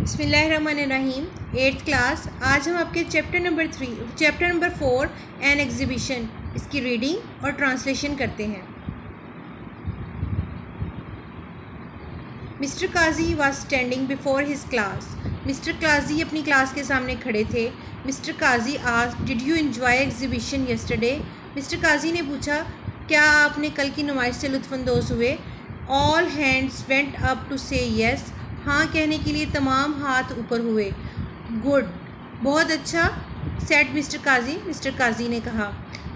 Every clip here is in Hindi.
बिस्मिल्लाहिर्रहमानिर्रहीम। 8th class. आज हम आपके चैप्टर नंबर 4 एन एग्जीबिशन इसकी रीडिंग और ट्रांसलेशन करते हैं। Mister Kazi was standing before his class. Mister Kazi अपनी क्लास के सामने खड़े थे। Mister Kazi asked, did you enjoy exhibition yesterday? Mister काजी ने पूछा, क्या आपने कल की नुमाइश से लुत्फ़अंदोज़ हुए? All hands went up to say yes. हाँ कहने के लिए तमाम हाथ ऊपर हुए। गुड, बहुत अच्छा, सेड मिस्टर काजी। मिस्टर काजी ने कहा,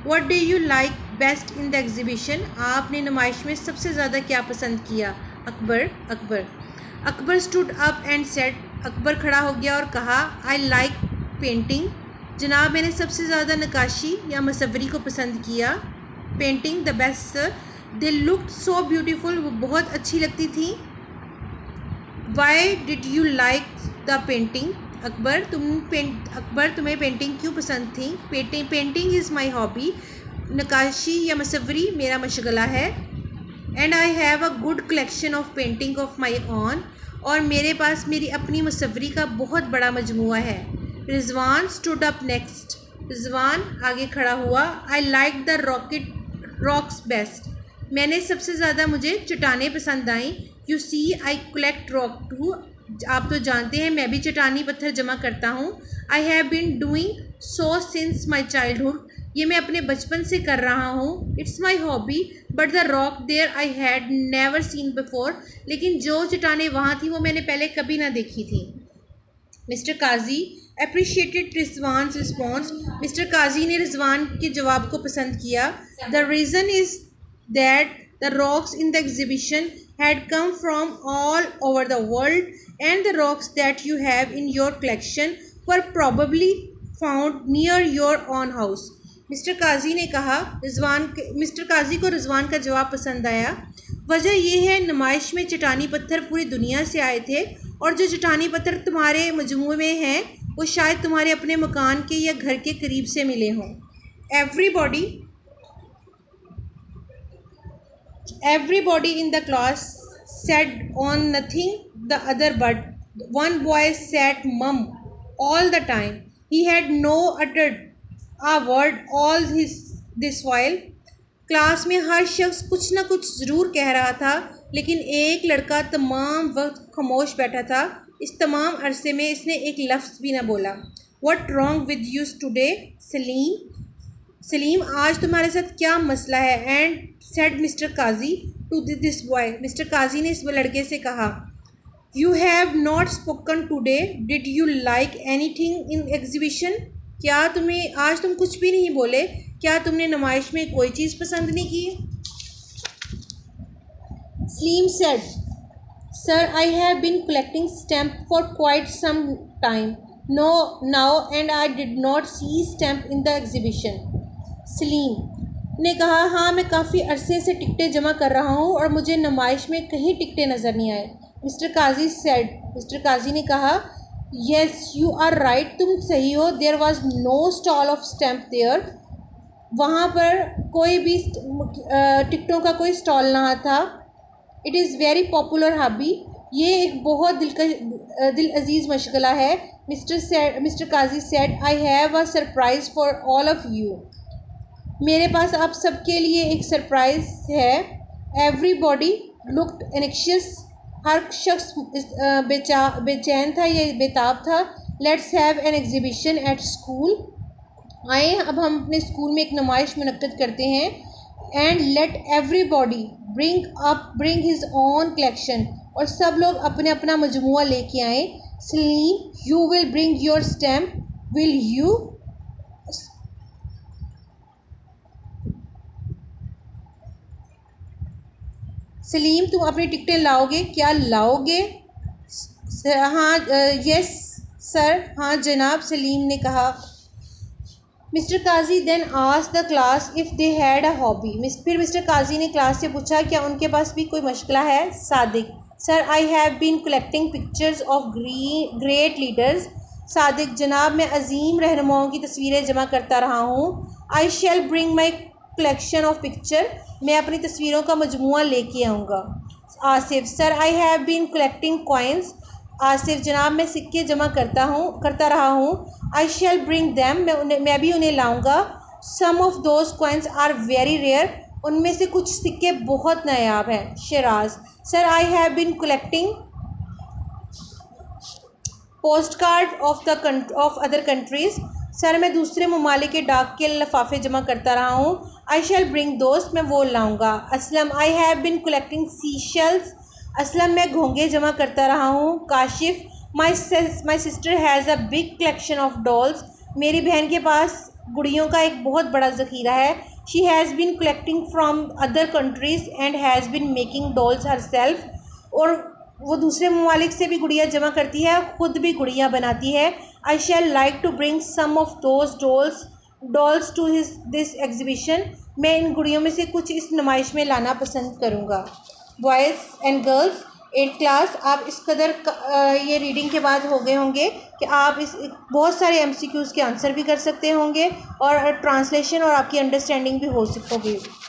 what do you like best in the exhibition? आपने नुमाइश में सबसे ज़्यादा क्या पसंद किया? Akbar stood up and said. Akbar खड़ा हो गया और कहा, आई लाइक पेंटिंग। जनाब, मैंने सबसे ज़्यादा नक्काशी या मसवरी को पसंद किया। Painting the best sir. They looked so beautiful, वो बहुत अच्छी लगती थी। Why did you like the painting? Akbar, तुम्हें पेंटिंग क्यों पसंद थी? Painting is my hobby. नक्काशी या मसवरी मेरा मशगला है। And I have a good collection of painting of my own. और मेरे पास मेरी अपनी मसवरी का बहुत बड़ा मजमुआ है। Rizwan stood up next. Rizwan आगे खड़ा हुआ। I like the rocks best. मैंने सबसे ज़्यादा मुझे चट्टानें पसंद आईं। You see I collect rock too. आप तो जानते हैं मैं भी चट्टानी पत्थर जमा करता हूँ। I have been doing so since my childhood. ये मैं अपने बचपन से कर रहा हूँ। It's my hobby but the rock there I had never seen before. लेकिन जो चट्टानें वहाँ थी वो मैंने पहले कभी ना देखी थी। मिस्टर काजी अप्रिशिएटेड रिजवान रिस्पॉन्स। मिस्टर काजी ने रिजवान के जवाब को पसंद किया। The reason is that the rocks in the exhibition had come from all over the world and the rocks that you have in your collection were probably found near your own house. Mister काजी ने कहा। मिस्टर काजी को रिजवान का जवाब पसंद आया। वजह यह है, नुमाइश में चट्टानी पत्थर पूरी दुनिया से आए थे और जो चट्टानी पत्थर तुम्हारे मजमूए में हैं वो शायद तुम्हारे अपने मकान के या घर के करीब से मिले हों। Everybody in the class said on nothing the other but one boy said mum all the time. He had no uttered a word all this while. Class में हर शख्स कुछ ना कुछ ज़रूर कह रहा था लेकिन एक लड़का तमाम वक्त खामोश बैठा था। इस तमाम अरसे में इसने एक लफ्ज़ भी ना बोला। What wrong with you today, Salim? Salim, आज तुम्हारे साथ क्या मसला है? And said mister Kazi to this boy. Mister काजी ने इस लड़के से कहा, you have not spoken today, did you like anything in exhibition? क्या तुम्हें आज तुम कुछ भी नहीं बोले? क्या तुमने नुमाइश में कोई चीज़ पसंद नहीं की? Salim said, sir, I have been collecting stamp for quite some time now and I did not see stamp in the exhibition. Salim ने कहा, हाँ, मैं काफ़ी अरसे से टिकटें जमा कर रहा हूँ और मुझे नुमाइश में कहीं टिकटें नज़र नहीं आए। मिस्टर काजी ने कहा, येस यू आर राइट, तुम सही हो। There was no stall of stamp there. वहाँ पर कोई भी टिकटों का कोई स्टॉल ना था। It is very popular hobby. ये एक बहुत दिल अजीज़ मशगला है। Mister Qazi said, I have a surprise for all of you. मेरे पास आप सबके लिए एक सरप्राइज़ है। Everybody looked anxious. हर शख्स बेचैन था या बेताब था। Let's have an exhibition at school. आए अब हम अपने स्कूल में एक नुमाइश मुनक्कद करते हैं। And let everybody bring his own collection. और सब लोग अपने अपना मजमुआ लेके आए। Salim, you will bring your stamp, will you? Salim, तुम अपनी टिकटें लाओगे? क्या लाओगे? हाँ, यस सर। हाँ जनाब, सलीम ने कहा। Mister Qazi then asked the class if they had a hobby. फिर मिस्टर काजी ने क्लास से पूछा, क्या उनके पास भी कोई मशगला है? Sadiq, sir, I have been collecting pictures of great leaders. Sadiq, जनाब, मैं अजीम रहनुमाओं की तस्वीरें जमा करता रहा हूँ। I shall bring my collection of picture. मैं अपनी तस्वीरों का मजमुआ लेके आऊँगा। Asif, sir, I have been collecting coins. Asif जनाब मैं सिक्के जमा करता रहा हूँ। आई शैल ब्रिंग दैम, मैं भी उन्हें लाऊंगा। Some of those coins are very rare, उनमें से कुछ सिक्के बहुत नायाब हैं। Shiraz, sir I have been collecting post card of other countries, sir मैं दूसरे ममालिक के डाक के लिफाफे जमा करता रहा हूँ। आई शैल ब्रिंग दोस्त, मैं वो लाऊंगा। Aslam, I have been collecting sea shells, Aslam मैं घोंगे जमा करता रहा हूँ। Kashif, my sister has a big collection of dolls, मेरी बहन के पास गुड़ियों का एक बहुत बड़ा ज़ख़ीरा है। She has been collecting from other countries and has been making dolls her self, और वो दूसरे ममालिक से भी गुड़िया जमा करती है, ख़ुद भी गुड़िया बनाती है। I shall like to bring some of those dolls to this exhibition, मैं इन गुड़ियों में से कुछ इस नुमाइश में लाना पसंद करूँगा। Boys and girls 8th class, आप इस कदर ये रीडिंग के बाद हो गए होंगे कि आप इस बहुत सारे MCQs के आंसर भी कर सकते होंगे और ट्रांसलेशन और आपकी अंडरस्टैंडिंग भी हो होगी।